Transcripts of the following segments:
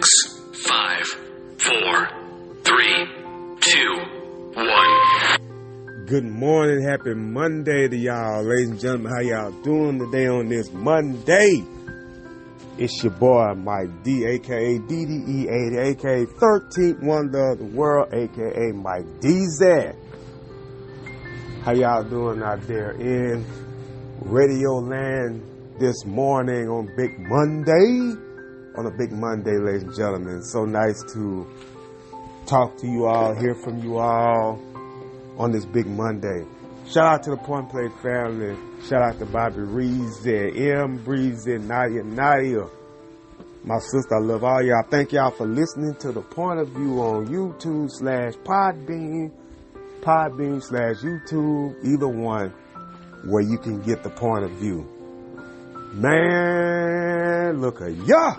5, 4, 3, 2, 1. Good morning, happy Monday to y'all, ladies and gentlemen. How y'all doing today on this Monday? It's your boy Mike D, aka DDE80, aka 13th Wonder of the World, aka Mike DZ. How y'all doing out there in Radio Land this morning on Big Monday? On a Big Monday, ladies and gentlemen. So nice to talk to you all, hear from you all on this Big Monday. Shout out to the Point Play family. Shout out to Bobby Reeves, M. Breezy, Nadia. My sister, I love all y'all. Thank y'all for listening to The Point of View on YouTube/Podbean, Podbean/YouTube, either one where you can get the point of view. Man, look at y'all.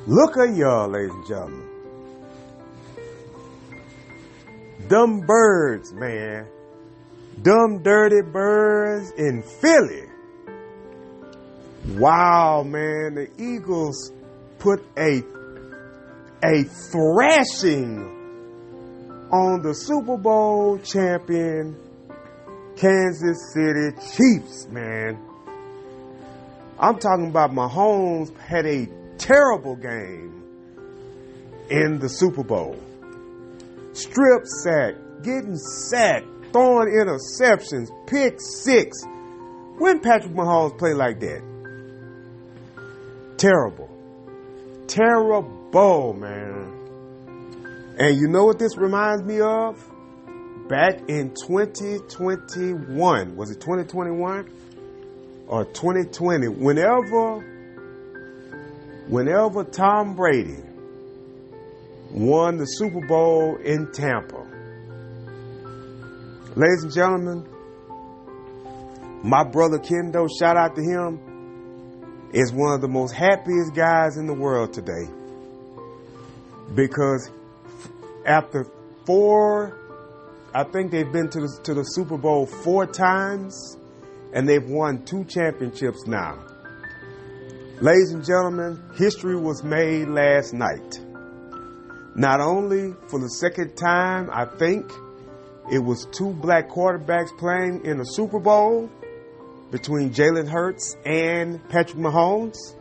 Look at y'all, ladies and gentlemen. Dumb birds, man. Dumb dirty birds in Philly. Wow, man. The Eagles put a thrashing on the Super Bowl champion Kansas City Chiefs, man. I'm talking about Mahomes had a terrible game in the Super Bowl. Strip sack, getting sacked, throwing interceptions, pick six. When Patrick Mahomes play like that? Terrible. Terrible, man. And you know what this reminds me of? Back in 2021. Was it 2021? Or 2020? Whenever Tom Brady won the Super Bowl in Tampa. Ladies and gentlemen, my brother Kendo, shout out to him, is one of the most happiest guys in the world today. Because after I think they've been to the Super Bowl 4 times, and they've won 2 championships now. Ladies and gentlemen, history was made last night. Not only for the second time, I think it was 2 black quarterbacks playing in the Super Bowl between Jalen Hurts and Patrick Mahomes,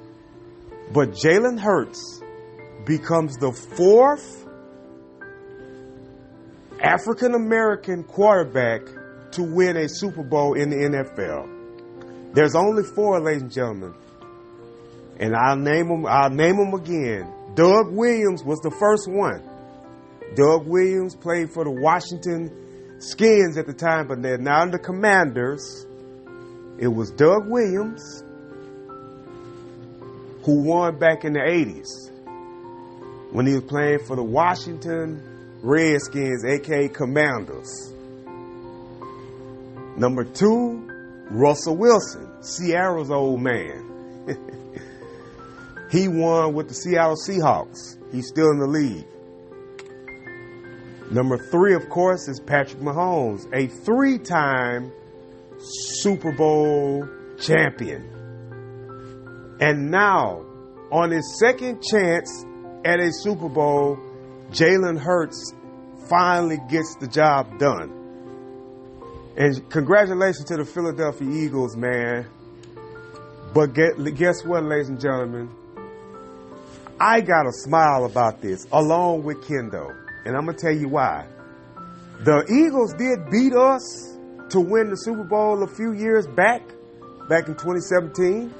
but Jalen Hurts becomes the 4th African-American quarterback to win a Super Bowl in the NFL. There's only 4, ladies and gentlemen. And I'll name them again. Doug Williams was the first one. Doug Williams played for the Washington Skins at the time, but they're now the Commanders. It was Doug Williams who won back in the 80s when he was playing for the Washington Redskins, aka Commanders. Number 2, Russell Wilson, Seattle's old man. He won with the Seattle Seahawks. He's still in the league. Number 3, of course, is Patrick Mahomes, a 3-time Super Bowl champion. And now, on his second chance at a Super Bowl, Jalen Hurts finally gets the job done. And congratulations to the Philadelphia Eagles, man. But guess what, ladies and gentlemen? I got a smile about this, along with Kendo. And I'm going to tell you why. The Eagles did beat us to win the Super Bowl a few years back in 2017.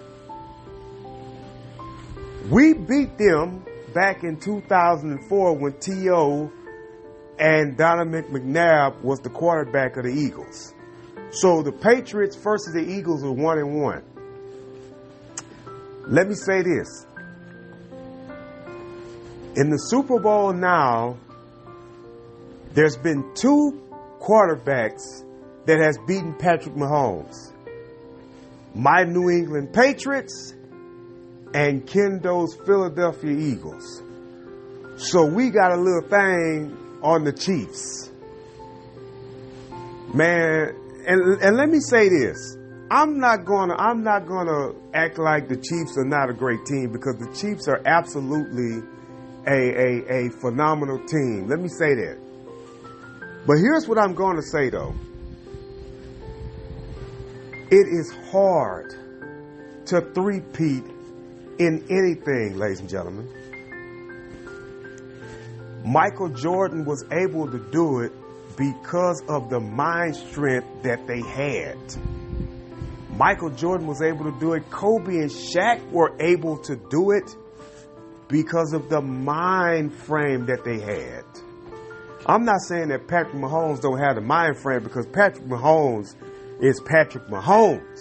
We beat them back in 2004 when T.O. and Donovan McNabb was the quarterback of the Eagles. So the Patriots versus the Eagles were 1-1. Let me say this. In the Super Bowl now, there's been 2 quarterbacks that has beaten Patrick Mahomes. My New England Patriots and Kendo's Philadelphia Eagles. So we got a little thing on the Chiefs. Man, and let me say this. I'm not gonna act like the Chiefs are not a great team, because the Chiefs are absolutely a phenomenal team. Let me say that. But here's what I'm going to say though. It is hard to three-peat in anything, ladies and gentlemen. Michael Jordan was able to do it because of the mind strength that they had. Michael Jordan was able to do it. Kobe and Shaq were able to do it because of the mind frame that they had. I'm not saying that Patrick Mahomes don't have the mind frame, because Patrick Mahomes is Patrick Mahomes.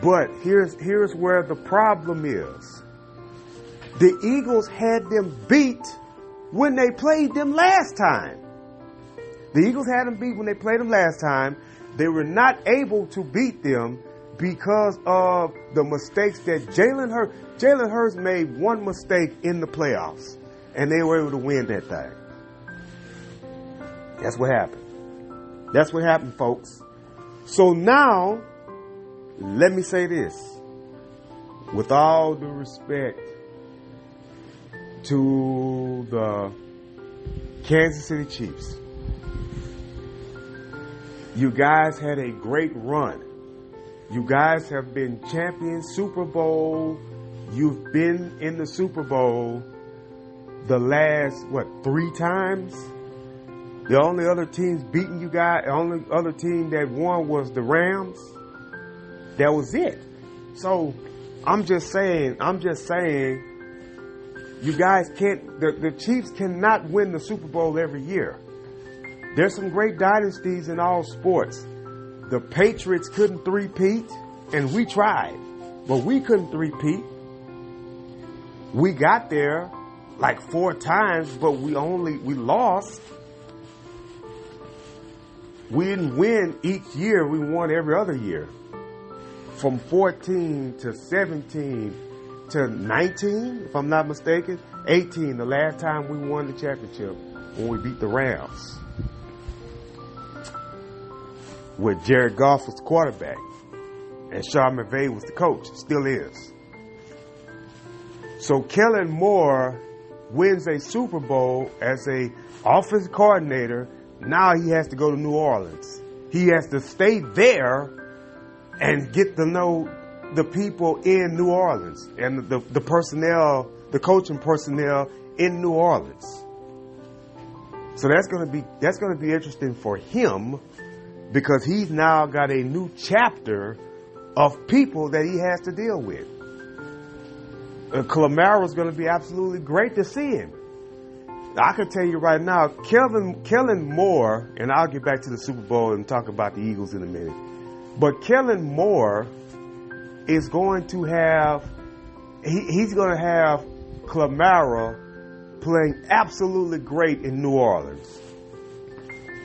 But here's where the problem is. The Eagles had them beat when they played them last time. The Eagles had them beat when they played them last time. They were not able to beat them because of the mistakes that Jalen Hurts made one mistake in the playoffs, and they were able to win that thing. That's what happened. That's what happened, folks. So now, let me say this. With all due respect to the Kansas City Chiefs, you guys had a great run. You guys have been champions, Super Bowl. You've been in the Super Bowl the last, 3 times? The only other teams beating you guys, the only other team that won was the Rams. That was it. So I'm just saying, you guys can't, the Chiefs cannot win the Super Bowl every year. There's some great dynasties in all sports. The Patriots couldn't three-peat, and we tried, but we couldn't three-peat. We got there like 4 times, but we lost. We didn't win each year. We won every other year. From 14 to 17 to 19, if I'm not mistaken, 18, the last time we won the championship when we beat the Rams. With Jared Goff was the quarterback and Sean McVay was the coach, still is. So Kellen Moore wins a Super Bowl as a offensive coordinator. Now he has to go to New Orleans. He has to stay there and get to know the people in New Orleans and the personnel, the coaching personnel in New Orleans. So that's going to be interesting for him, because he's now got a new chapter of people that he has to deal with. Calamaro is going to be absolutely great to see him. I can tell you right now, Kellen Moore, and I'll get back to the Super Bowl and talk about the Eagles in a minute, but Kellen Moore is going to have, he's going to have Calamaro playing absolutely great in New Orleans.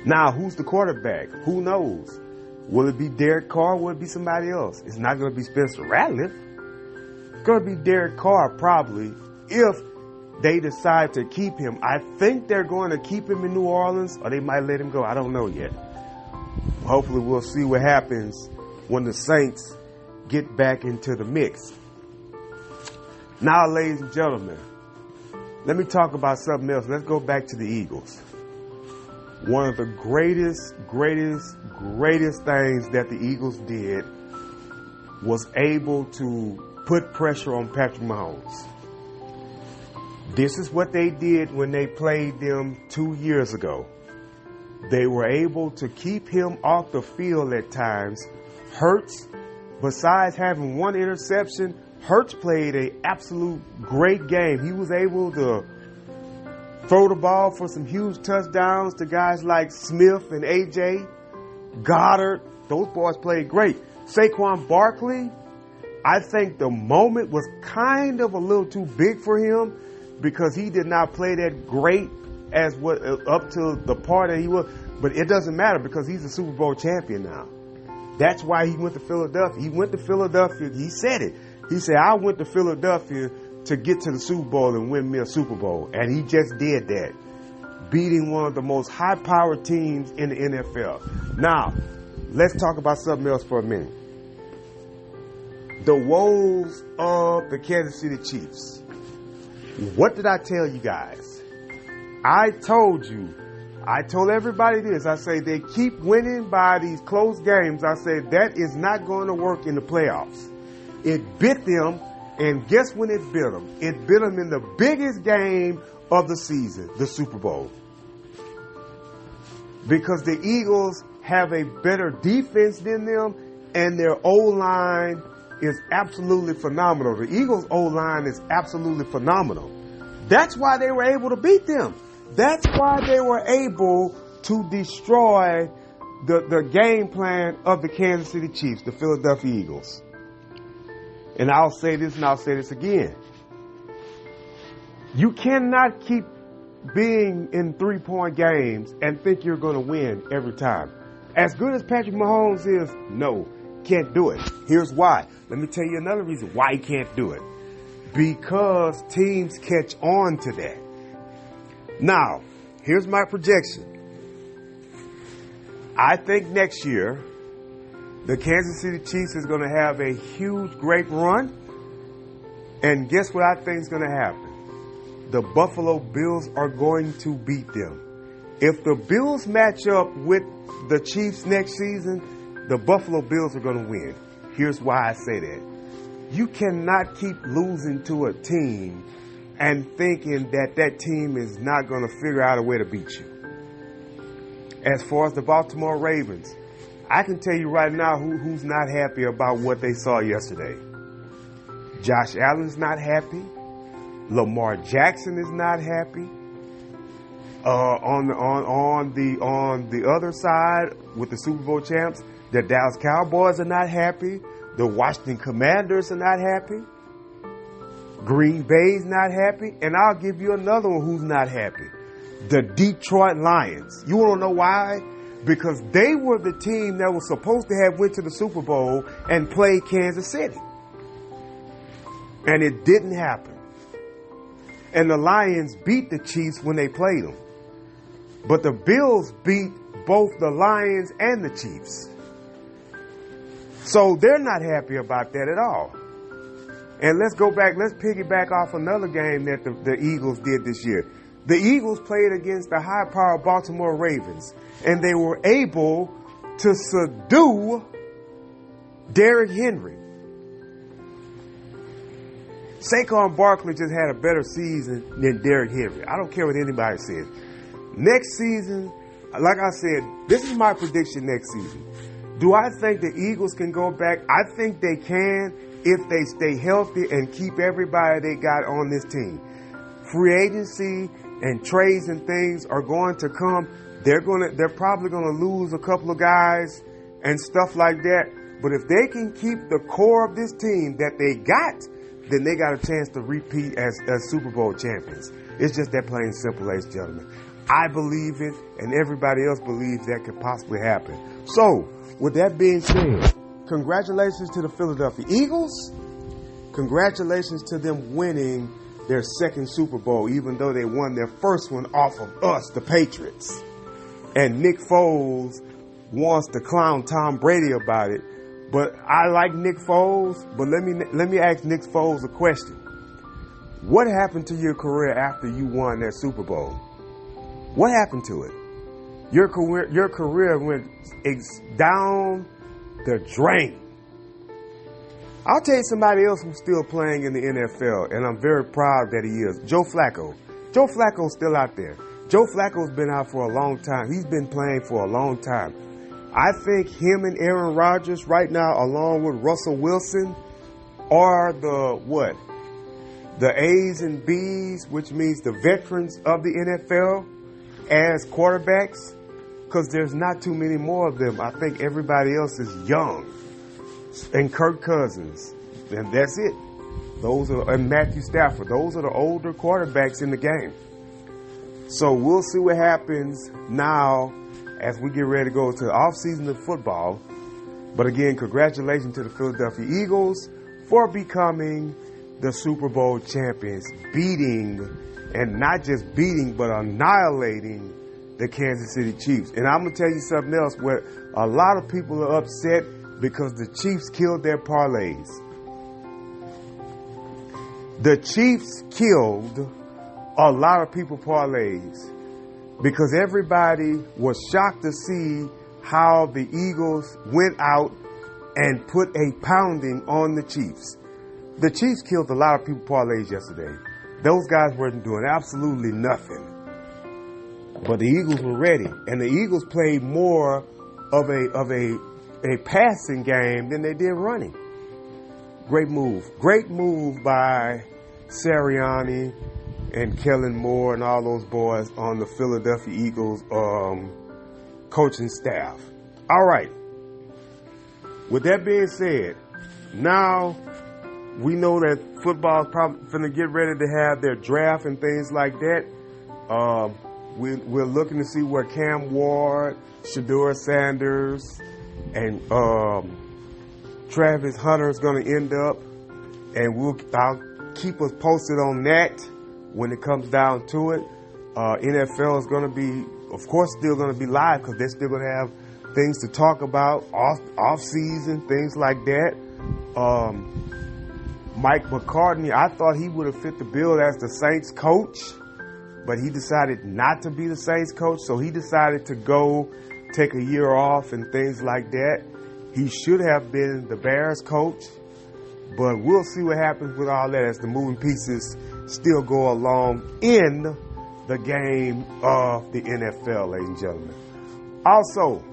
Now, who's the quarterback? Who knows? Will it be Derek Carr? Will it be somebody else? It's not going to be Spencer Ratliff. It's going to be Derek Carr probably, if they decide to keep him. I think they're going to keep him in New Orleans, or they might let him go. I don't know yet. Hopefully we'll see what happens when the Saints get back into the mix. Now, ladies and gentlemen, let me talk about something else. Let's go back to the Eagles. One of the greatest things that the Eagles did was able to put pressure on Patrick Mahomes. This is what they did when they played them 2 years ago. They were able to keep him off the field at times. Hurts, besides having 1 interception, Hurts played an absolute great game. He was able to throw the ball for some huge touchdowns to guys like Smith and AJ, Goddard. Those boys played great. Saquon Barkley, I think the moment was kind of a little too big for him, because he did not play that great as what up to the part that he was. But it doesn't matter, because he's a Super Bowl champion now. That's why he went to Philadelphia. He went to Philadelphia. He said it. He said, I went to Philadelphia to get to the Super Bowl and win me a Super Bowl. And he just did that, beating one of the most high-powered teams in the NFL. Now, let's talk about something else for a minute. The woes of the Kansas City Chiefs. What did I tell you guys? I told everybody this. I say they keep winning by these close games. I say that is not going to work in the playoffs. It bit them, and guess when it bit them? It bit them in the biggest game of the season, the Super Bowl. Because the Eagles have a better defense than them, and their O-line is absolutely phenomenal. The Eagles' O-line is absolutely phenomenal. That's why they were able to beat them. That's why they were able to destroy the game plan of the Kansas City Chiefs, the Philadelphia Eagles. And I'll say this and I'll say this again. You cannot keep being in 3-point games and think you're going to win every time. As good as Patrick Mahomes is, no, can't do it. Here's why. Let me tell you another reason why he can't do it. Because teams catch on to that. Now, here's my projection. I think next year, the Kansas City Chiefs is going to have a huge, great run. And guess what I think is going to happen? The Buffalo Bills are going to beat them. If the Bills match up with the Chiefs next season, the Buffalo Bills are going to win. Here's why I say that. You cannot keep losing to a team and thinking that that team is not going to figure out a way to beat you. As far as the Baltimore Ravens, I can tell you right now who's not happy about what they saw yesterday. Josh Allen's not happy. Lamar Jackson is not happy. On the other side with the Super Bowl champs, the Dallas Cowboys are not happy. The Washington Commanders are not happy. Green Bay's not happy. And I'll give you another one who's not happy. The Detroit Lions. You want to know why? Because they were the team that was supposed to have went to the Super Bowl and played Kansas City. And it didn't happen. And the Lions beat the Chiefs when they played them. But the Bills beat both the Lions and the Chiefs. So they're not happy about that at all. And let's piggyback off another game that the Eagles did this year. The Eagles played against the high-powered Baltimore Ravens, and they were able to subdue Derrick Henry. Saquon Barkley just had a better season than Derrick Henry. I don't care what anybody says. Next season, like I said, this is my prediction next season. Do I think the Eagles can go back? I think they can if they stay healthy and keep everybody they got on this team. Free agency and trades and things are going to come. They're probably going to lose a couple of guys and stuff like that. But if they can keep the core of this team that they got, then they got a chance to repeat as Super Bowl champions. It's just that plain and simple, ladies and gentlemen. I believe it, and everybody else believes that could possibly happen. So, with that being said, congratulations to the Philadelphia Eagles. Congratulations to them winning their second Super Bowl, even though they won their first one off of us, the Patriots. And Nick Foles wants to clown Tom Brady about it. But I like Nick Foles, but let me ask Nick Foles a question. What happened to your career after you won that Super Bowl? What happened to it? Your career went down the drain. I'll tell you somebody else who's still playing in the NFL, and I'm very proud that he is. Joe Flacco. Joe Flacco's still out there. Joe Flacco's been out for a long time. He's been playing for a long time. I think him and Aaron Rodgers right now, along with Russell Wilson, are the A's and B's, which means the veterans of the NFL as quarterbacks, because there's not too many more of them. I think everybody else is young. And Kirk Cousins, and that's it. And Matthew Stafford. Those are the older quarterbacks in the game. So we'll see what happens now as we get ready to go to the offseason of football. But again, congratulations to the Philadelphia Eagles for becoming the Super Bowl champions, beating, and not just beating, but annihilating the Kansas City Chiefs. And I'm going to tell you something else where a lot of people are upset because the Chiefs killed their parlays. The Chiefs killed a lot of people parlays because everybody was shocked to see how the Eagles went out and put a pounding on the Chiefs. The Chiefs killed a lot of people parlays yesterday. Those guys weren't doing absolutely nothing. But the Eagles were ready, and the Eagles played more of a passing game than they did running. Great move by Sirianni and Kellen Moore and all those boys on the Philadelphia Eagles coaching staff. All right. With that being said, now we know that football is probably going to get ready to have their draft and things like that. We're looking to see where Cam Ward, Shedeur Sanders, and Travis Hunter is going to end up. And I'll keep us posted on that when it comes down to it. NFL is going to be, of course, still going to be live because they're still going to have things to talk about, off season, things like that. Mike McCartney, I thought he would have fit the bill as the Saints coach, but he decided not to be the Saints coach, so he decided to go take a year off and things like that. He should have been the Bears coach, but we'll see what happens with all that as the moving pieces still go along in the game of the NFL, ladies and gentlemen. Also,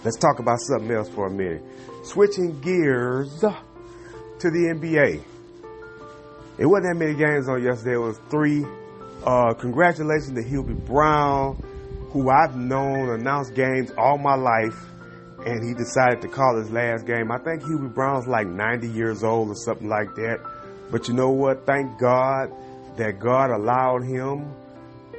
let's talk about something else for a minute. Switching gears to the NBA. It wasn't that many games on yesterday. It was 3. Congratulations to Hubie Brown, who I've known announced games all my life, and he decided to call his last game. I think Hubie Brown's like 90 years old or something like that. But you know what? Thank God that God allowed him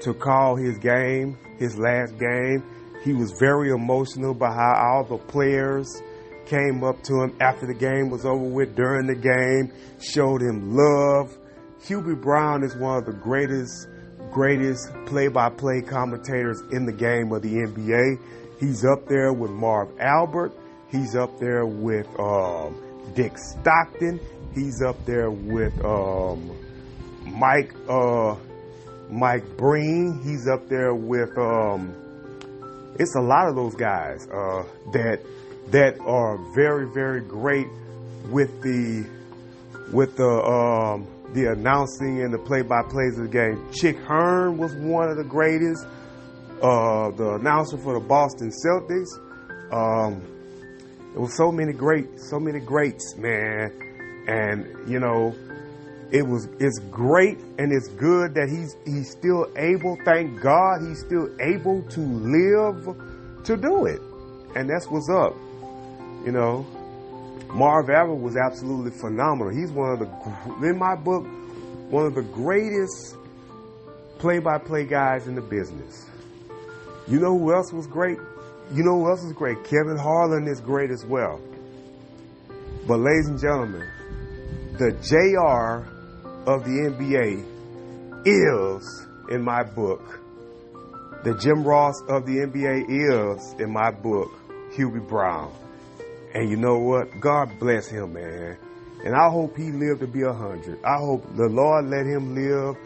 to call his game, his last game. He was very emotional about how all the players came up to him after the game was over with, during the game, showed him love. Hubie Brown is one of the greatest play-by-play commentators in the game of the NBA. He's up there with Marv Albert. He's up there with Dick Stockton. He's up there with Mike Breen. He's up there with it's a lot of those guys that are very, very great with the announcing and the play-by-plays of the game. Chick Hearn was one of the greatest, the announcer for the Boston Celtics. There was so many greats, man. And you know, it's great and it's good that he's still able. Thank God he's still able to live to do it, and that's what's up. You know, Marv Albert was absolutely phenomenal. He's in my book, one of the greatest play-by-play guys in the business. You know who else was great? Kevin Harlan is great as well. But ladies and gentlemen, the JR of the NBA is, in my book, the Jim Ross of the NBA is, in my book, Hubie Brown. And you know what? God bless him, man. And I hope he lived to be 100. I hope the Lord let him live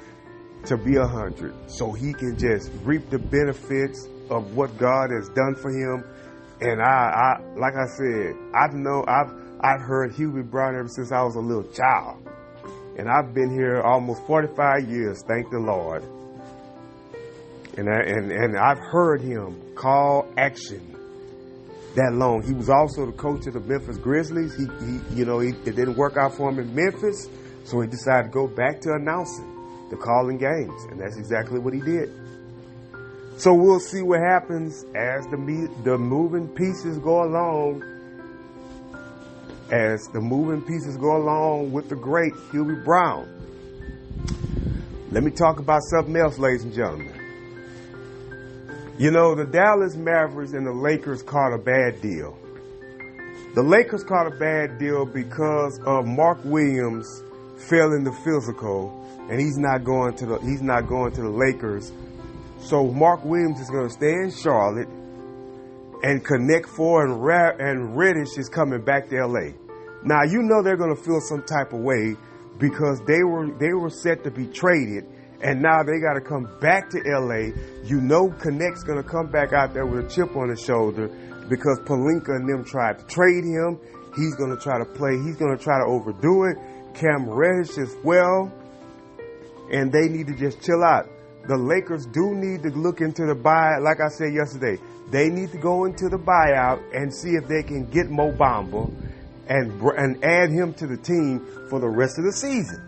to be 100 so he can just reap the benefits of what God has done for him. And I like I said, I've heard Hubie Brown ever since I was a little child. And I've been here almost 45 years, thank the Lord. And I've heard him call action that long. He was also the coach of the Memphis Grizzlies. It didn't work out for him in Memphis, so he decided to go back to announcing, to calling games, and that's exactly what he did. So we'll see what happens as the moving pieces go along. As the moving pieces go along with the great Hubie Brown. Let me talk about something else, ladies and gentlemen. You know, the Dallas Mavericks and the Lakers caught a bad deal. The Lakers caught a bad deal because of Mark Williams failing the physical, and he's not going to the Lakers So Mark Williams is going to stay in Charlotte, and Connect Four and Reddish is coming back to LA. Now you know they're going to feel some type of way because they were set to be traded, and now they got to come back to LA. You know Connect's going to come back out there with a chip on his shoulder because Pelinka and them tried to trade him. He's going to try to play. He's going to try to overdo it. Cam Reddish as well, and they need to just chill out. The Lakers do need to look into the buy. Like I said yesterday, they need to go into the buyout and see if they can get Mo Bamba and add him to the team for the rest of the season.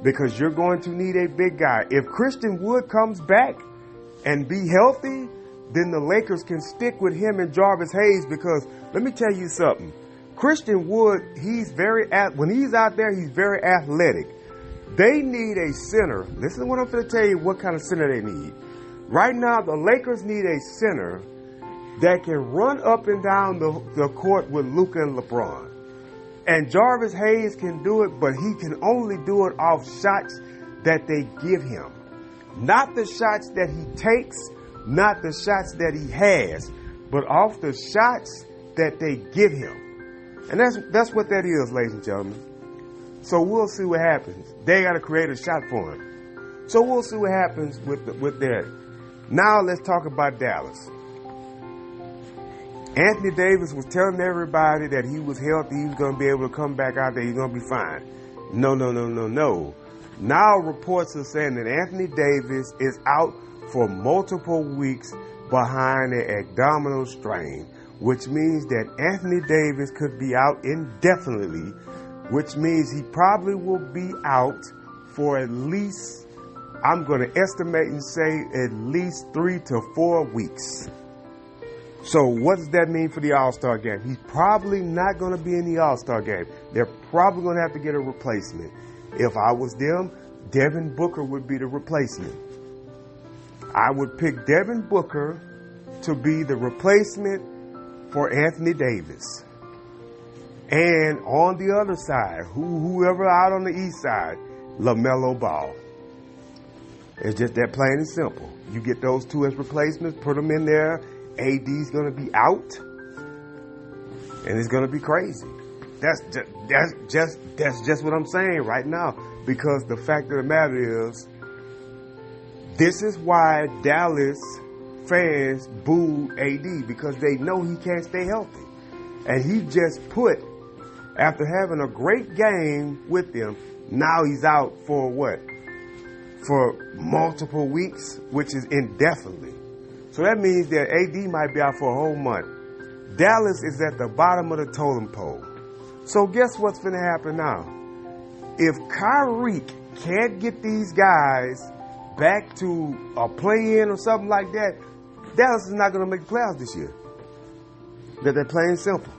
Because you're going to need a big guy. If Christian Wood comes back and be healthy, then the Lakers can stick with him and Jarvis Hayes. Because let me tell you something. Christian Wood, when he's out there, he's very athletic. They need a center. Listen to what I'm going to tell you what kind of center they need. Right now, the Lakers need a center that can run up and down the court with Luka and LeBron. And Jarvis Hayes can do it, but he can only do it off shots that they give him. Not the shots that he takes, not the shots that he has, but off the shots that they give him. And that's what that is, ladies and gentlemen. So we'll see what happens. They got to create a shot for him. So we'll see what happens with that. Now let's talk about Dallas. Anthony Davis was telling everybody that he was healthy, he was going to be able to come back out there, he's going to be fine. No. Now reports are saying that Anthony Davis is out for multiple weeks behind an abdominal strain, which means that Anthony Davis could be out indefinitely, which means he probably will be out for at least, I'm going to estimate and say at least 3 to 4 weeks. So what does that mean for the All-Star game? He's probably not going to be in the All-Star game. They're probably going to have to get a replacement. If I was them, Devin Booker would be the replacement. I would pick Devin Booker to be the replacement for Anthony Davis. And on the other side, whoever out on the east side, LaMelo Ball. It's just that plain and simple. You get those two as replacements, put them in there. AD's going to be out, and it's going to be crazy. That's just what I'm saying right now. Because the fact of the matter is, this is why Dallas fans boo AD, because they know he can't stay healthy, and he just put, after having a great game with them, now he's out for what? For multiple weeks, which is indefinitely. So that means that AD might be out for a whole month. Dallas is at the bottom of the totem pole. So guess what's going to happen now? If Kyrie can't get these guys back to a play-in or something like that, Dallas is not going to make the playoffs this year. They're plain simple.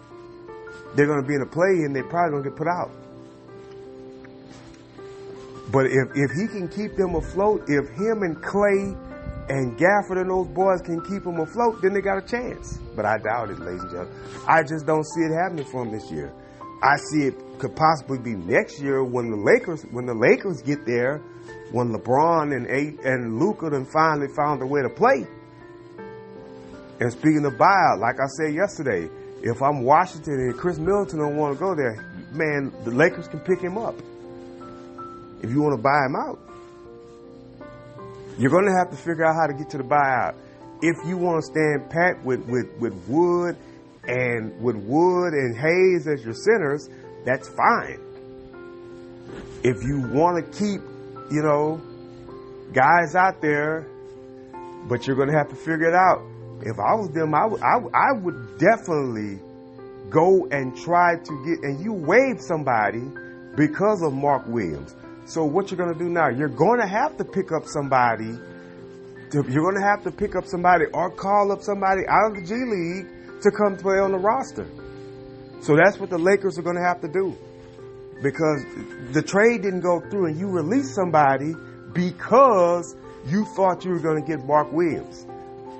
They're going to be in a play-in, they're probably going to get put out. But if he can keep them afloat, if him and Clay and Gafford and those boys can keep them afloat, then they got a chance. But I doubt it, ladies and gentlemen. I just don't see it happening for them this year. I see it could possibly be next year when the Lakers get there, when LeBron and Luka then finally found a way to play. And speaking of buyout, like I said yesterday, if I'm Washington and Chris Middleton don't want to go there, man, the Lakers can pick him up. If you want to buy him out, you're going to have to figure out how to get to the buyout. If you want to stand pat with Wood and Hayes as your centers, that's fine. If you want to keep, guys out there, but you're going to have to figure it out. If I was them, I would definitely go and try to get, and you waive somebody because of Mark Williams. So what you're going to do now, you're going to have to pick up somebody. You're going to have to pick up somebody or call up somebody out of the G League to come play on the roster. So that's what the Lakers are going to have to do. Because the trade didn't go through and you released somebody because you thought you were going to get Mark Williams.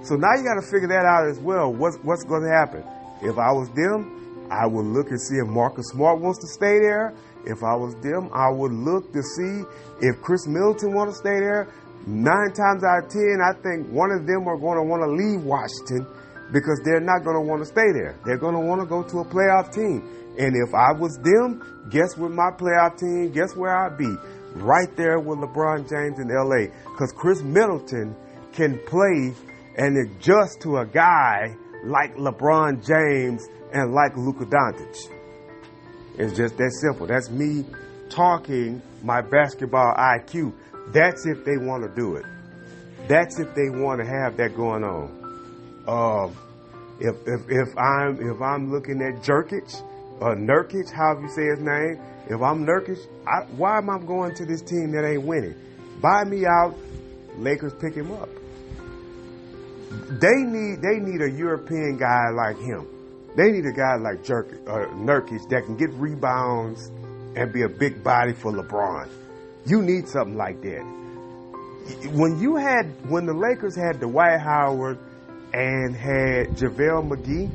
So now you got to figure that out as well. What's going to happen? If I was them, I would look and see if Marcus Smart wants to stay there. If I was them, I would look to see if Chris Middleton wants to stay there. 9 times out of 10, I think one of them are going to want to leave Washington because they're not going to want to stay there. They're going to want to go to a playoff team. And if I was them, guess what my playoff team, guess where I'd be? Right there with LeBron James in LA. Because Chris Middleton can play and adjust to a guy like LeBron James and like Luka Doncic. It's just that simple. That's me talking my basketball IQ. That's if they want to do it. That's if they want to have that going on. If I'm looking at Jerkic or Nurkic, however you say his name, if I'm Nurkic, why am I going to this team that ain't winning? Buy me out, Lakers pick him up. They need a European guy like him. They need a guy like Nurkic that can get rebounds and be a big body for LeBron. You need something like that. When the Lakers had Dwight Howard and had JaVale McGee,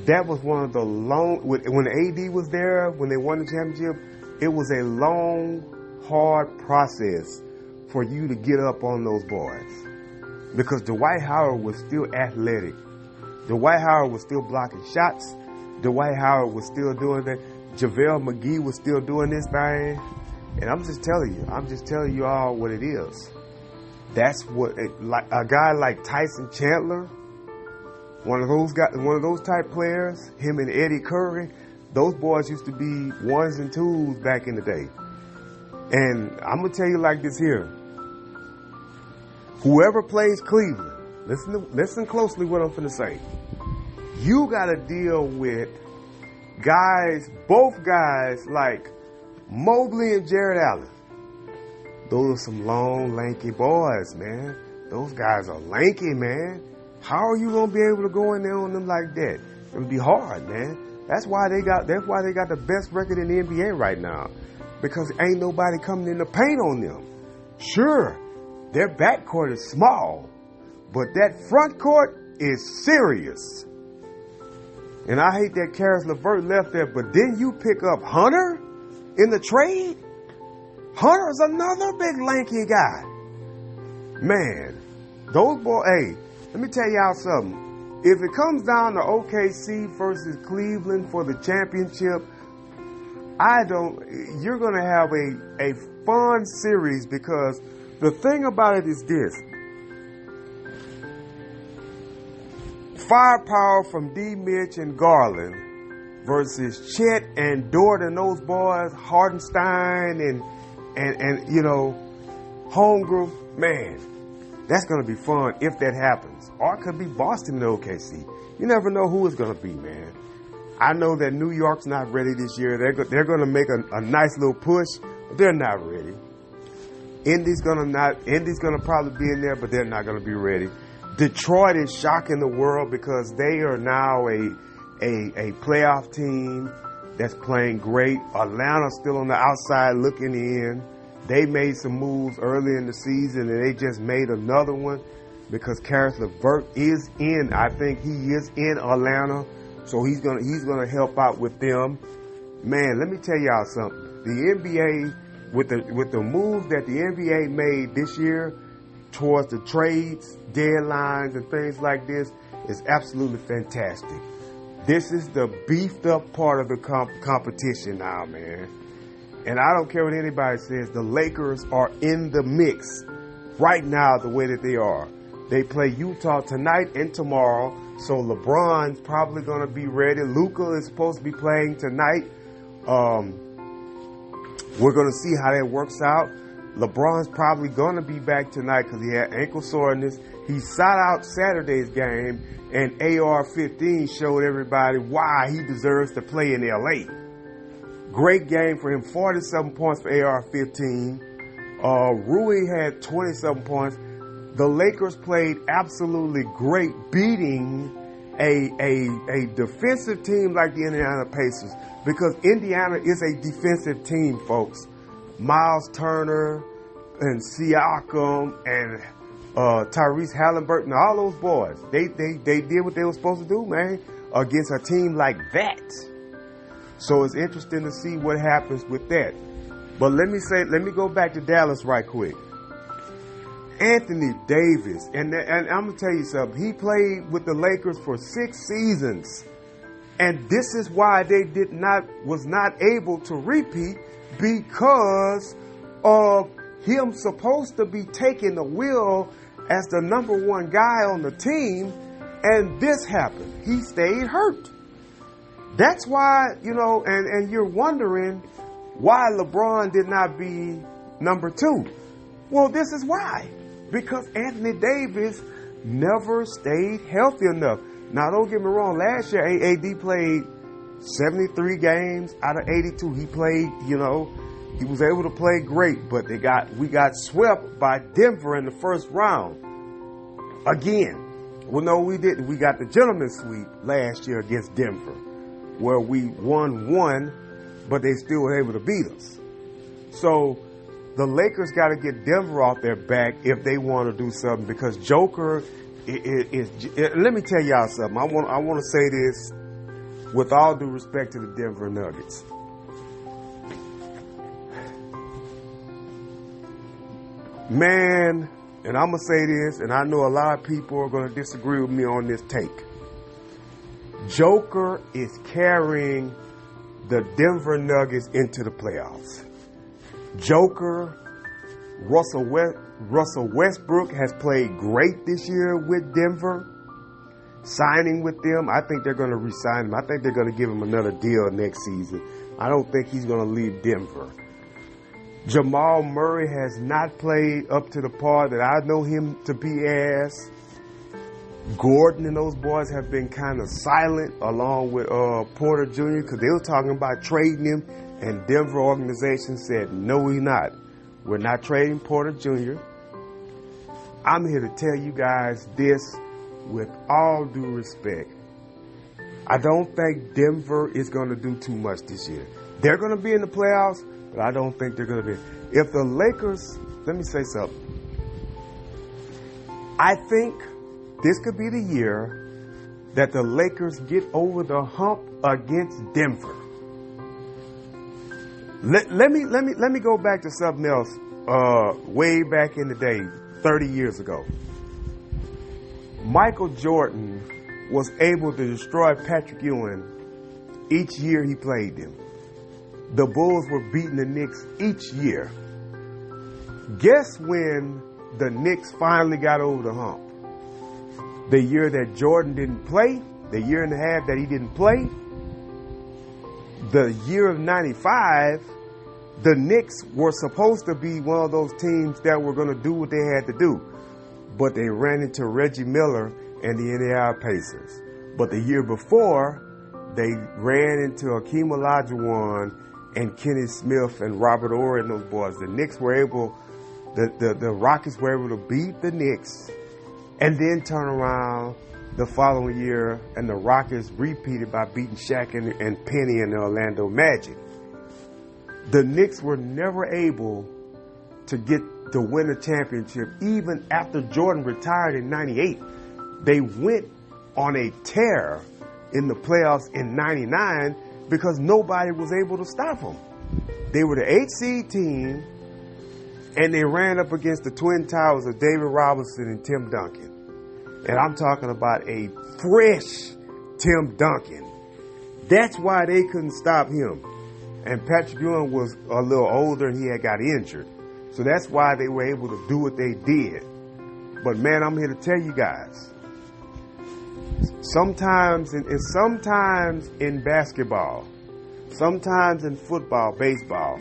that was one of the when AD was there, when they won the championship, it was a long, hard process for you to get up on those boys. Because Dwight Howard was still athletic. Dwight Howard was still blocking shots. Dwight Howard was still doing that. JaVale McGee was still doing this thing. And I'm just telling you all what it is. That's what, like a guy like Tyson Chandler, one of those type players, him and Eddie Curry, those boys used to be ones and twos back in the day. And I'm going to tell you like this here. Whoever plays Cleveland, listen closely what I'm finna say. You got to deal with both guys like Mobley and Jared Allen. Those are some long, lanky boys, man. Those guys are lanky, man. How are you gonna be able to go in there on them like that? It'll be hard, man. That's why they got the best record in the NBA right now, because ain't nobody coming in the paint on them. Sure, their backcourt is small, but that front court is serious. And I hate that Karis LeVert left there, but then you pick up Hunter in the trade. Hunter's another big lanky guy. Man, those boys, hey, let me tell y'all something. If it comes down to OKC versus Cleveland for the championship, you're going to have a fun series, because the thing about it is this. Firepower from D. Mitch and Garland versus Chet and Dort and those boys, Hardenstein and you know, Holmgren, man, that's going to be fun if that happens. Or it could be Boston and OKC. You never know who it's going to be, man. I know that New York's not ready this year. They're going to make a nice little push, but they're not ready. Indy's going to probably be in there, but they're not going to be ready. Detroit is shocking the world because they are now a playoff team that's playing great. Atlanta's still on the outside looking in. They made some moves early in the season, and they just made another one because Karis LeVert is in. I think he is in Atlanta, so he's gonna help out with them. Man, let me tell y'all something. The NBA, with the moves that the NBA made this year towards the trades, deadlines, and things like this, is absolutely fantastic. This is the beefed up part of the competition now, man. And I don't care what anybody says, the Lakers are in the mix right now the way that they are. They play Utah tonight and tomorrow, so LeBron's probably going to be ready. Luka is supposed to be playing tonight. We're going to see how that works out. LeBron's probably going to be back tonight because he had ankle soreness. He sat out Saturday's game, and AR-15 showed everybody why he deserves to play in L.A. Great game for him, 47 points for AR-15. Rui had 27 points. The Lakers played absolutely great, beating a defensive team like the Indiana Pacers, because Indiana is a defensive team, folks. Miles Turner and Siakam and Tyrese Halliburton, all those boys, they did what they were supposed to do, man, against a team like that. So it's interesting to see what happens with that. But let me go back to Dallas right quick. Anthony Davis, and I'm gonna tell you something. He played with the Lakers for 6 seasons, and this is why they was not able to repeat, because of him supposed to be taking the wheel as the number 1 guy on the team, and this happened. He stayed hurt. That's why, and you're wondering why LeBron did not be number 2. Well, this is why. Because Anthony Davis never stayed healthy enough. Now, don't get me wrong. Last year, AD played 73 games out of 82. He played, he was able to play great, but we got swept by Denver in the first round. Again. Well, no, we didn't. We got the gentleman's sweep last year against Denver, where we won 1, but they still were able to beat us. So the Lakers got to get Denver off their back if they want to do something, because Joker is let me tell y'all something. I want to say this with all due respect to the Denver Nuggets. Man, and I'm going to say this, and I know a lot of people are going to disagree with me on this take. Joker is carrying the Denver Nuggets into the playoffs. Joker, Russell Westbrook has played great this year with Denver. Signing with them, I think they're going to re-sign him. I think they're going to give him another deal next season. I don't think he's going to leave Denver. Jamal Murray has not played up to the par that I know him to be as. Gordon and those boys have been kind of silent, along with Porter Jr., because they were talking about trading him, and Denver organization said, no, we're not. We're not trading Porter Jr. I'm here to tell you guys this with all due respect. I don't think Denver is going to do too much this year. They're going to be in the playoffs, but I don't think they're going to be. If the Lakers, let me say something. I think this could be the year that the Lakers get over the hump against Denver. Let me go back to something else. Way back in the day, 30 years ago, Michael Jordan was able to destroy Patrick Ewing each year he played them. The Bulls were beating the Knicks each year. Guess when the Knicks finally got over the hump? The year that Jordan didn't play, the year and a half that he didn't play, the year of 95, the Knicks were supposed to be one of those teams that were going to do what they had to do. But they ran into Reggie Miller and the Indiana Pacers. But the year before, they ran into Akeem Olajuwon and Kenny Smith and Robert Horry and those boys. The Knicks were able, the Rockets were able to beat the Knicks and then turn around the following year, and the Rockets repeated by beating Shaq and Penny and the Orlando Magic. The Knicks were never able to win a championship even after Jordan retired in 98. They went on a tear in the playoffs in 99 because nobody was able to stop them. They were the 8th seed team, and they ran up against the Twin Towers of David Robinson and Tim Duncan. And I'm talking about a fresh Tim Duncan. That's why they couldn't stop him. And Patrick Ewing was a little older and he had got injured. So that's why they were able to do what they did. But man, I'm here to tell you guys, sometimes in basketball, sometimes in football, baseball,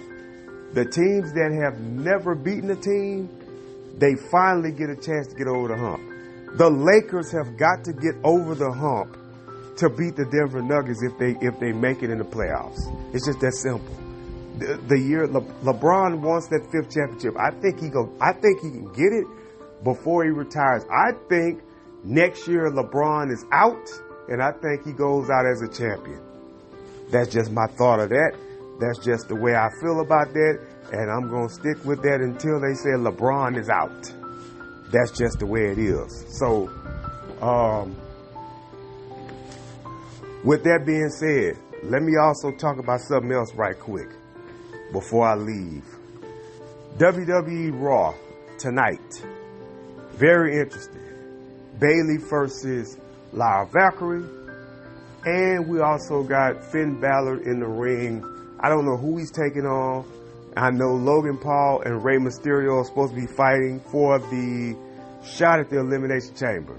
the teams that have never beaten a team, they finally get a chance to get over the hump. The Lakers have got to get over the hump to beat the Denver Nuggets if they make it in the playoffs. It's just that simple. The year LeBron wants that 5th championship, I think he can get it before he retires. I think next year LeBron is out, and I think he goes out as a champion. That's just my thought of that. That's just the way I feel about that, and I'm going to stick with that until they say LeBron is out. That's just the way it is. So, with that being said, let me also talk about something else right quick before I leave. WWE Raw tonight. Very interesting. Bailey versus Lyra Valkyrie. And we also got Finn Balor in the ring. I don't know who he's taking on. I know Logan Paul and Rey Mysterio are supposed to be fighting for the shot at the Elimination Chamber.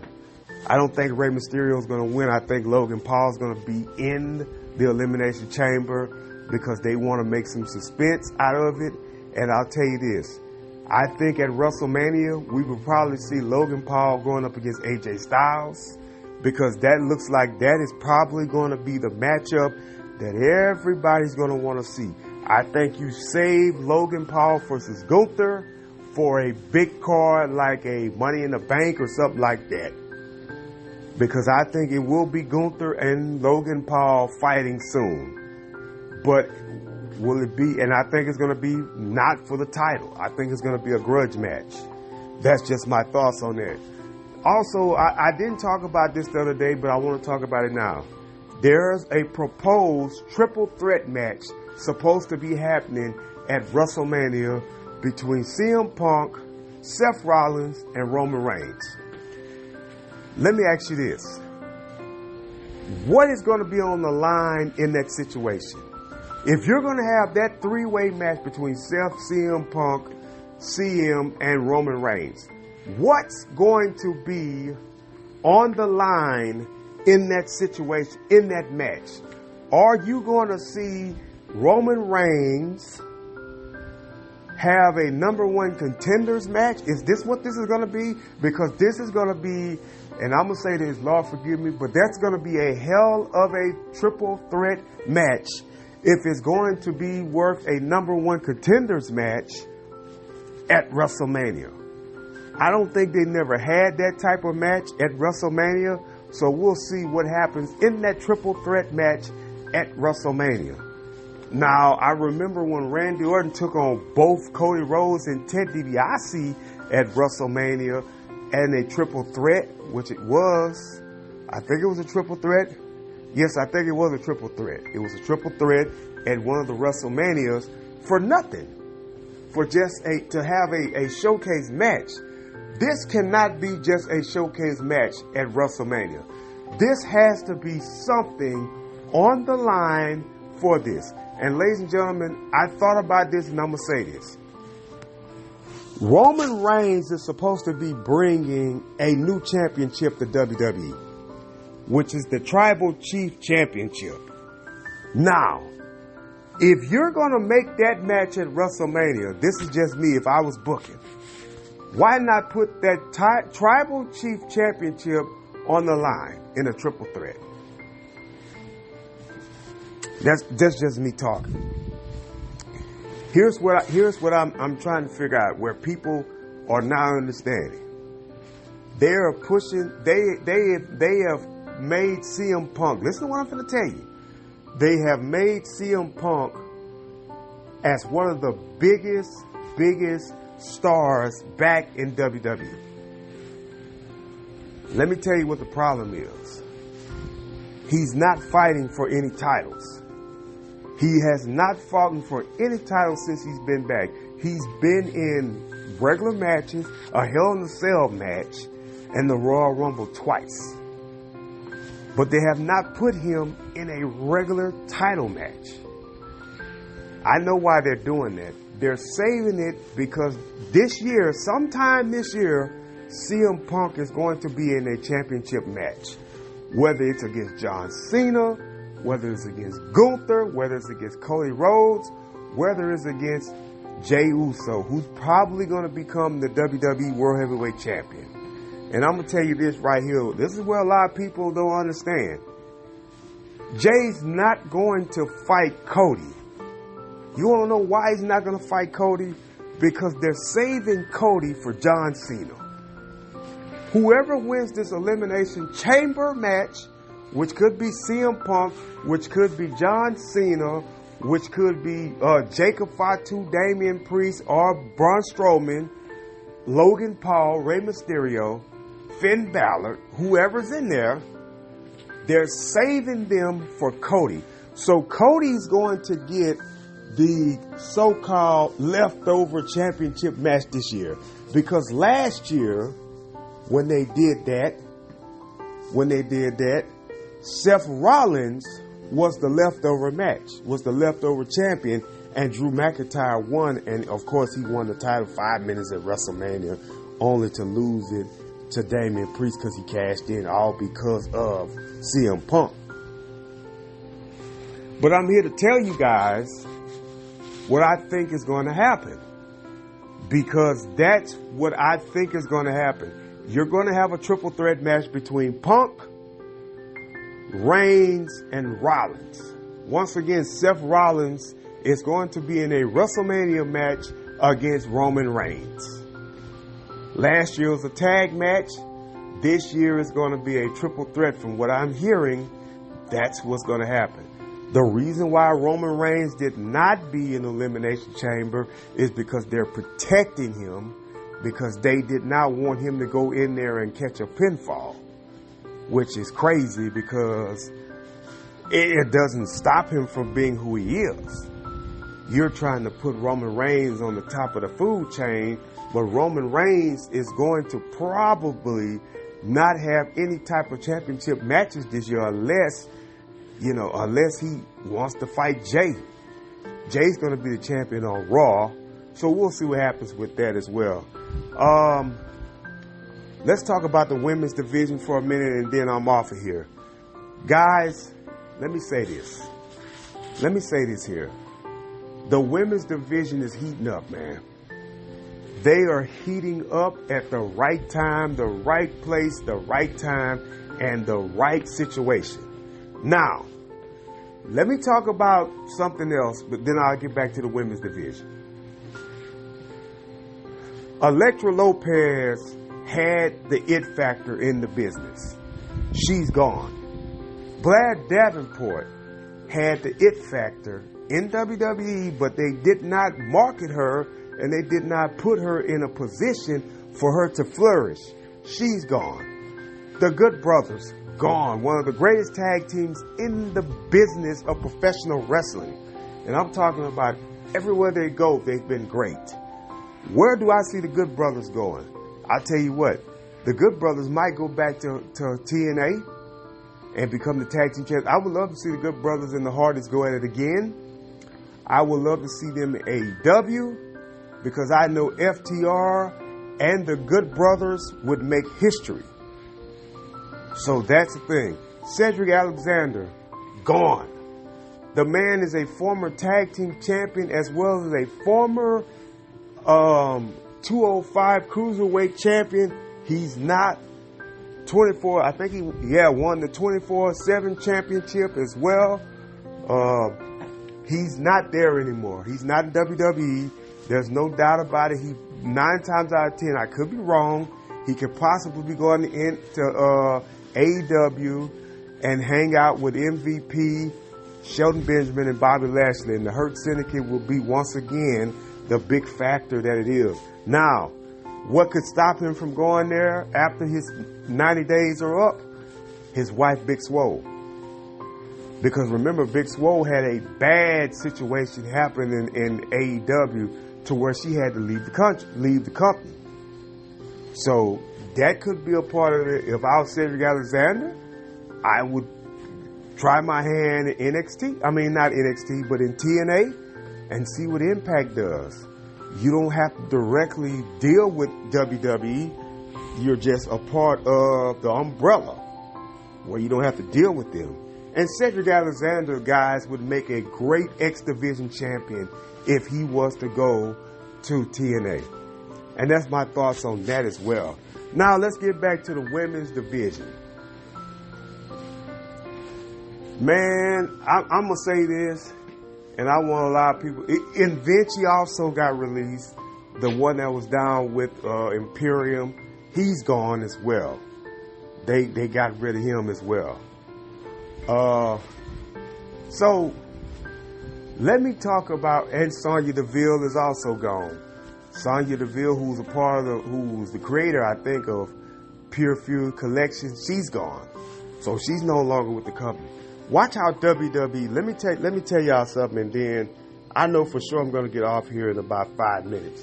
I don't think Rey Mysterio is going to win. I think Logan Paul is going to be in the Elimination Chamber because they want to make some suspense out of it. And I'll tell you this. I think at WrestleMania, we will probably see Logan Paul going up against AJ Styles because that looks like that is probably going to be the matchup that everybody's going to want to see. I think you save Logan Paul versus Gunther for a big card like a Money in the Bank or something like that. Because I think it will be Gunther and Logan Paul fighting soon. But will it be, and I think it's going to be not for the title. I think it's going to be a grudge match. That's just my thoughts on that. Also, I didn't talk about this the other day, but I want to talk about it now. There's a proposed triple threat match supposed to be happening at WrestleMania between CM Punk, Seth Rollins, and Roman Reigns. Let me ask you this. What is going to be on the line in that situation? If you're going to have that three-way match between Seth, CM Punk, CM, and Roman Reigns, what's going to be on the line in that situation, in that match? Are you going to see Roman Reigns have a number one contenders match? Is this what this is going to be? Because this is going to be, and I'm going to say this, Lord forgive me, but that's going to be a hell of a triple threat match if it's going to be worth a number one contenders match at WrestleMania. I don't think they never had that type of match at WrestleMania, so we'll see what happens in that triple threat match at WrestleMania. Now, I remember when Randy Orton took on both Cody Rhodes and Ted DiBiase at WrestleMania and a triple threat, which it was. I think it was a triple threat. Yes, I think it was a triple threat. It was a triple threat at one of the WrestleManias for nothing, for just to have a showcase match. This cannot be just a showcase match at WrestleMania. This has to be something on the line for this. And ladies and gentlemen, I thought about this and I'm going to say this. Roman Reigns is supposed to be bringing a new championship to WWE, which is the Tribal Chief Championship. Now, if you're going to make that match at WrestleMania, this is just me if I was booking, why not put that Tribal Chief Championship on the line in a triple threat? That's just me talking. Here's what I'm trying to figure out where people are now understanding. They are pushing. They have made CM Punk. Listen to what I'm going to tell you. They have made CM Punk as one of the biggest stars back in WWE. Let me tell you what the problem is. He's not fighting for any titles. He has not fought for any title since he's been back. He's been in regular matches, a Hell in a Cell match, and the Royal Rumble twice. But they have not put him in a regular title match. I know why they're doing that. They're saving it because this year, sometime this year, CM Punk is going to be in a championship match. Whether it's against John Cena, whether it's against Gunther, whether it's against Cody Rhodes, whether it's against Jey Uso, who's probably going to become the WWE World Heavyweight Champion. And I'm going to tell you this right here. This is where a lot of people don't understand. Jey's not going to fight Cody. You want to know why he's not going to fight Cody? Because they're saving Cody for John Cena. Whoever wins this Elimination Chamber match, which could be CM Punk, which could be John Cena, which could be Jacob Fatu, Damian Priest, or Braun Strowman, Logan Paul, Rey Mysterio, Finn Balor, whoever's in there, they're saving them for Cody. So Cody's going to get the so-called leftover championship match this year. Because last year, when they did that, Seth Rollins was the leftover match, was the leftover champion, and Drew McIntyre won. And of course, he won the title 5 minutes at WrestleMania, only to lose it to Damian Priest because he cashed in, all because of CM Punk. But I'm here to tell you guys what I think is going to happen, because that's what I think is going to happen. You're going to have a triple threat match between Punk, Reigns, and Rollins. Once again, Seth Rollins is going to be in a WrestleMania match against Roman Reigns. Last year was a tag match. This year is going to be a triple threat. From what I'm hearing, that's what's going to happen. The reason why Roman Reigns did not be in the Elimination Chamber is because they're protecting him, because they did not want him to go in there and catch a pinfall, which is crazy because it doesn't stop him from being who he is. You're trying to put Roman Reigns on the top of the food chain, but Roman Reigns is going to probably not have any type of championship matches this year unless he wants to fight Jay. Jay's going to be the champion on Raw, so we'll see what happens with that as well. Let's talk about the women's division for a minute, and then I'm off of here. Guys, let me say this. Let me say this here. The women's division is heating up, man. They are heating up at the right time, the right place, the right time, and the right situation. Now, let me talk about something else, but then I'll get back to the women's division. Elektra Lopez had the it factor in the business. She's gone. Brad Davenport had the it factor in WWE, but they did not market her and they did not put her in a position for her to flourish. She's gone. The Good Brothers, gone. One of the greatest tag teams in the business of professional wrestling. And I'm talking about everywhere they go, they've been great. Where do I see the Good Brothers going? I'll tell you what, the Good Brothers might go back to TNA and become the tag team champions. I would love to see the Good Brothers and the Hardys go at it again. I would love to see them in AEW, because I know FTR and the Good Brothers would make history. So that's the thing. Cedric Alexander, gone. The man is a former tag team champion as well as a former 205 cruiserweight champion. He's not 24. I think he won the 24/7 championship as well. He's not there anymore. He's not in WWE. There's no doubt about it. 9 times out of 10, I could be wrong, he could possibly be going into AEW and hang out with MVP, Shelton Benjamin, and Bobby Lashley. And the Hurt Syndicate will be once again the big factor that it is. Now, what could stop him from going there after his 90 days are up? His wife, Big Swole. Because remember, Big Swole had a bad situation happen in AEW to where she had to leave the company. So that could be a part of it. If I was Cedric Alexander, I would try my hand in NXT. I mean, not NXT, but in TNA, and see what Impact does. You don't have to directly deal with WWE. You're just a part of the umbrella where you don't have to deal with them. And Cedric Alexander, guys, would make a great X Division champion if he was to go to TNA. And that's my thoughts on that as well. Now, let's get back to the women's division. Man, I'm going to say this, and I want a lot of people. Vinci also got released. The one that was down with Imperium, he's gone as well. They got rid of him as well. So let me talk about, and Sonya Deville is also gone. Sonya Deville, who's the creator, I think, of Pure Feud Collection, she's gone. So she's no longer with the company. Watch out, WWE. Let me tell y'all something, and then I know for sure I'm going to get off here in about 5 minutes.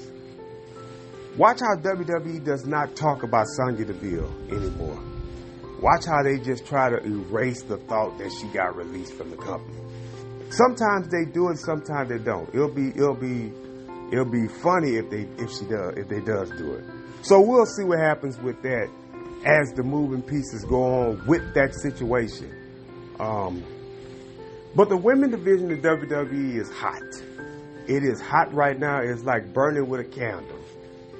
Watch how WWE does not talk about Sonya Deville anymore. Watch how they just try to erase the thought that she got released from the company. Sometimes they do it, sometimes they don't. It'll be funny if they does do it. So we'll see what happens with that as the moving pieces go on with that situation. But the women division of WWE is hot. It is hot right now. It's like burning with a candle.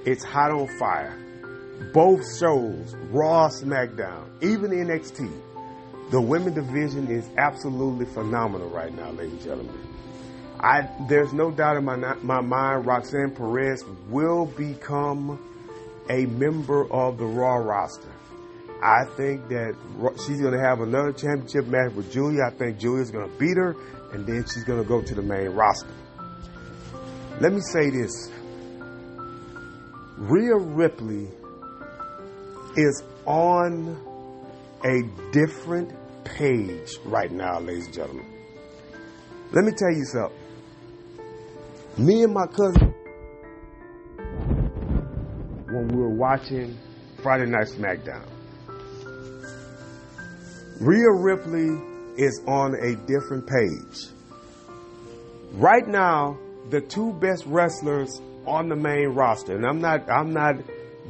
It's hot on fire. Both shows, Raw, SmackDown, even NXT, the women division is absolutely phenomenal right now, ladies and gentlemen. There's no doubt in my mind Roxanne Perez will become a member of the Raw roster. I think that she's going to have another championship match with Julia. I think Julia's going to beat her, and then she's going to go to the main roster. Let me say this. Rhea Ripley is on a different page right now, ladies and gentlemen. Let me tell you something. Me and my cousin, when we were watching Friday Night SmackDown, Rhea Ripley is on a different page. Right now, the two best wrestlers on the main roster, and I'm not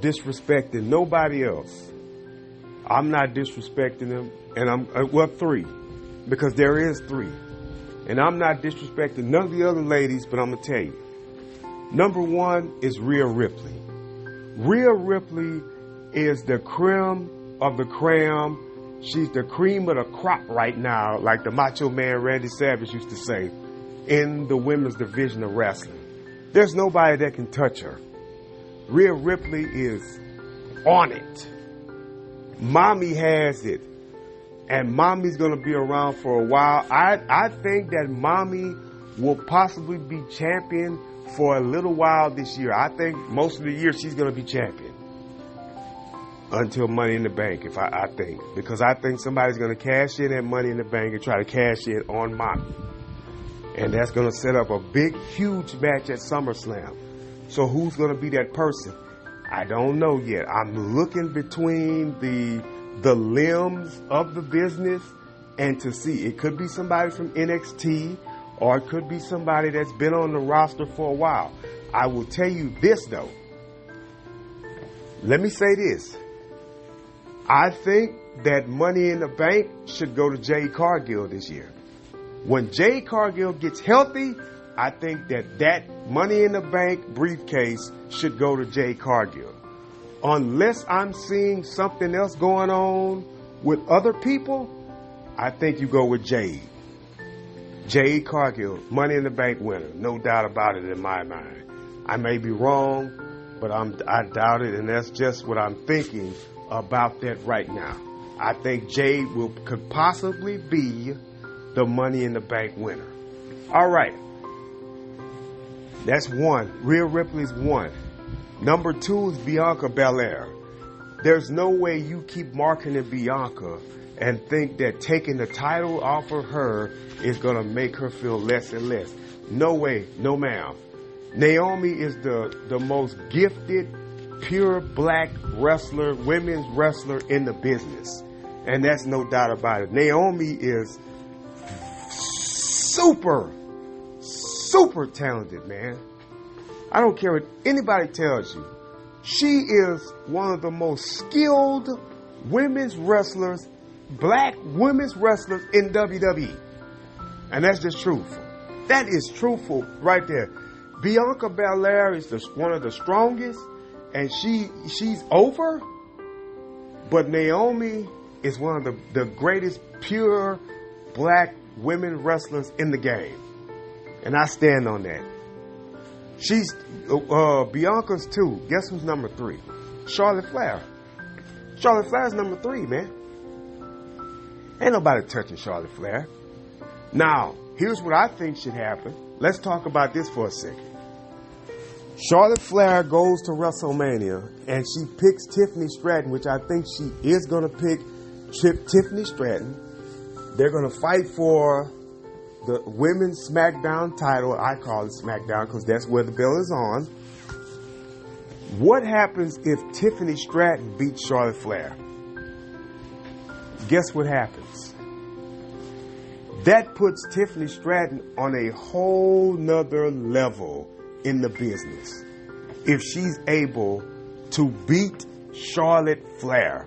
disrespecting nobody else. I'm not disrespecting them, and three, because there is three. And I'm not disrespecting none of the other ladies, but I'm going to tell you. Number one is Rhea Ripley. Rhea Ripley is the creme of the creme. She's the cream of the crop right now, like the Macho Man Randy Savage used to say, in the women's division of wrestling. There's nobody that can touch her. Rhea Ripley is on it. Mommy has it. And Mommy's going to be around for a while. I think that Mommy will possibly be champion for a little while this year. I think most of the year she's going to be champion. Until Money in the Bank, I think. Because I think somebody's going to cash in at Money in the Bank and try to cash in on Mommy. And that's going to set up a big, huge match at SummerSlam. So who's going to be that person? I don't know yet. I'm looking between the limbs of the business and to see. It could be somebody from NXT or it could be somebody that's been on the roster for a while. I will tell you this, though. Let me say this. I think that Money in the Bank should go to Jade Cargill this year. When Jade Cargill gets healthy, I think that Money in the Bank briefcase should go to Jade Cargill. Unless I'm seeing something else going on with other people, I think you go with Jade. Jade Cargill, Money in the Bank winner. No doubt about it in my mind. I may be wrong, but I doubt it, and that's just what I'm thinking about that right now. I think Jade could possibly be the Money in the Bank winner. All right. That's one. Rhea Ripley's one. Number two is Bianca Belair. There's no way you keep marketing Bianca and think that taking the title off of her is going to make her feel less and less. No way. No ma'am. Naomi is the most gifted, pure black wrestler, women's wrestler in the business. And that's no doubt about it. Naomi is super talented, man. I don't care what anybody tells you. She is one of the most skilled women's wrestlers, black women's wrestlers in WWE. And that's just truthful. That is truthful right there. Bianca Belair is one of the strongest, and she's over. But Naomi is one of the greatest pure black women wrestlers in the game. And I stand on that. She's Bianca's two. Guess who's number three? Charlotte Flair. Charlotte Flair's number three, man. Ain't nobody touching Charlotte Flair. Now, here's what I think should happen. Let's talk about this for a second. Charlotte Flair goes to WrestleMania and she picks Tiffany Stratton, which I think she is going to pick Tiffany Stratton. They're going to fight for the women's SmackDown title. I call it SmackDown because that's where the belt is on. What happens if Tiffany Stratton beats Charlotte Flair? Guess what happens? That puts Tiffany Stratton on a whole nother level in the business. If she's able to beat Charlotte Flair.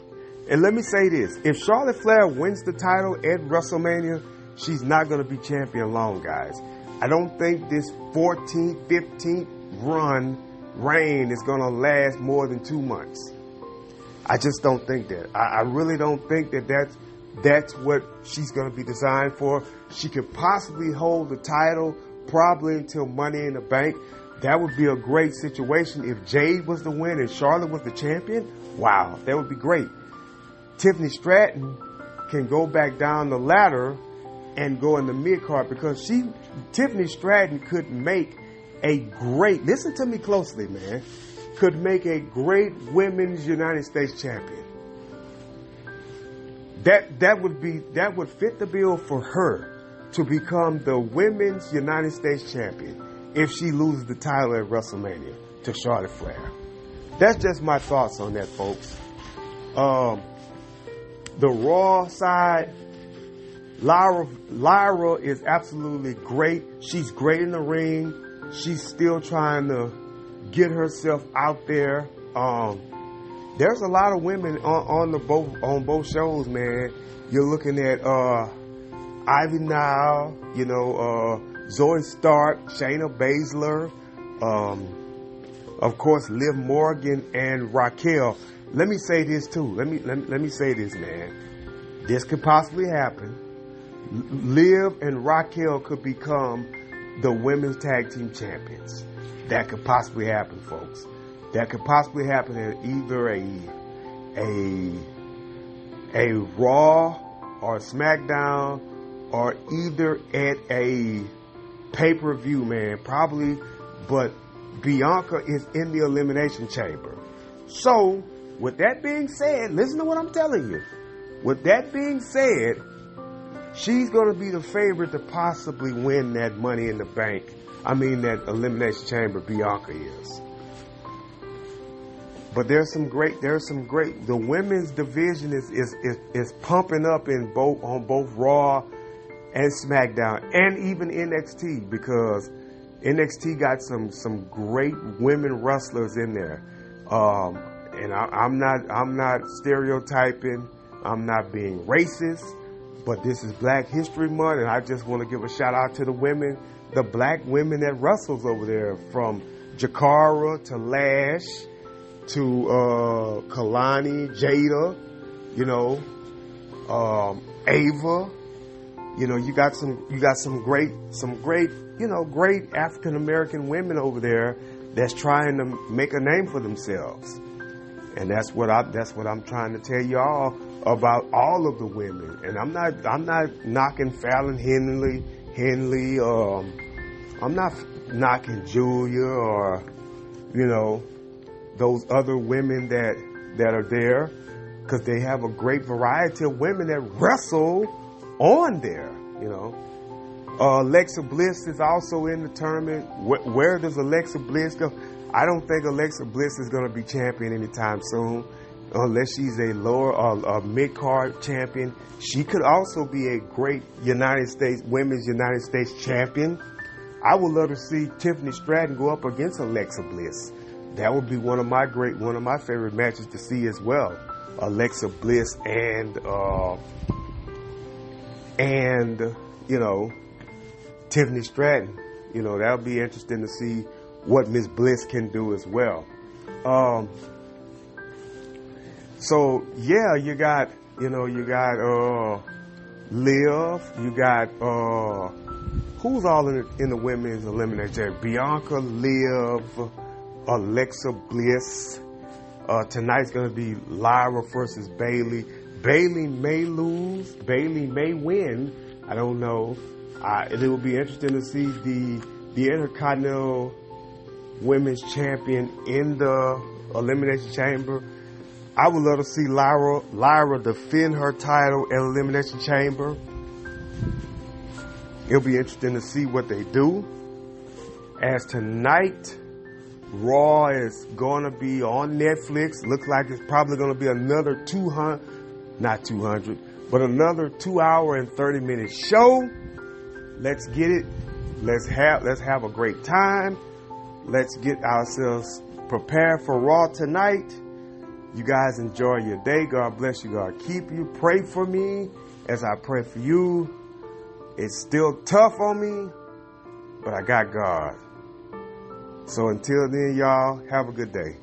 And let me say this, if Charlotte Flair wins the title at WrestleMania, she's not going to be champion long, guys. I don't think this 14th, 15th reign is going to last more than 2 months. I just don't think that. I really don't think that that's what she's going to be designed for. She could possibly hold the title probably until Money in the Bank. That would be a great situation. If Jade was the winner and Charlotte was the champion, wow, that would be great. Tiffany Stratton can go back down the ladder and go in the mid-card because Tiffany Stratton could make a great, listen to me closely, man, could make a great women's United States champion. That would fit the bill for her to become the women's United States champion if she loses the title at WrestleMania to Charlotte Flair. That's just my thoughts on that, folks. The Raw side, Lyra is absolutely great. She's great in the ring. She's still trying to get herself out there. There's a lot of women on both shows, man. You're looking at Ivy Nile, Zoe Stark, Shayna Baszler, of course Liv Morgan and Raquel. Let me say this too. Let me say this, man. This could possibly happen. Liv and Raquel could become the women's tag team champions. That could possibly happen, folks. That could possibly happen at either a Raw or a SmackDown or either at a pay-per-view, man. Probably, but Bianca is in the Elimination Chamber. So, with that being said, listen to what I'm telling you. With that being said, she's going to be the favorite to possibly win that Money in the Bank. I mean, that Elimination Chamber, Bianca is. But there's some great, the women's division is pumping up on both Raw and SmackDown and even NXT, because NXT got some great women wrestlers in there. And I'm not stereotyping. I'm not being racist, but this is Black History Month, and I just want to give a shout out to the women, the black women that wrestles over there, from Jakara to Lash to Kalani, Jada, Ava. You got some great, great African American women over there that's trying to make a name for themselves. And that's what I'm trying to tell y'all about all of the women. And I'm not knocking Fallon Henley. I'm not knocking Julia or those other women that are there, because they have a great variety of women that wrestle on there. Alexa Bliss is also in the tournament. Where does Alexa Bliss go? I don't think Alexa Bliss is going to be champion anytime soon, unless she's a mid-card champion. She could also be a great women's United States champion. I would love to see Tiffany Stratton go up against Alexa Bliss. That would be one of my favorite matches to see as well. Alexa Bliss and Tiffany Stratton. That would be interesting to see what Miss Bliss can do as well. So yeah, you got Liv, you got who's all in the women's elimination? Bianca, Liv, Alexa Bliss. Tonight's gonna be Lyra versus Bayley. Bayley may lose. Bayley may win. I don't know. It will be interesting to see the Intercontinental Women's Champion in the Elimination Chamber. I would love to see Lyra defend her title at Elimination Chamber. It'll be interesting to see what they do. As tonight, Raw is going to be on Netflix. Looks like it's probably going to be another another 2 hour and 30-minute show. Let's get it. Let's have a great time. Let's get ourselves prepared for Raw tonight. You guys enjoy your day. God bless you. God keep you. Pray for me as I pray for you. It's still tough on me, but I got God. So until then, y'all, have a good day.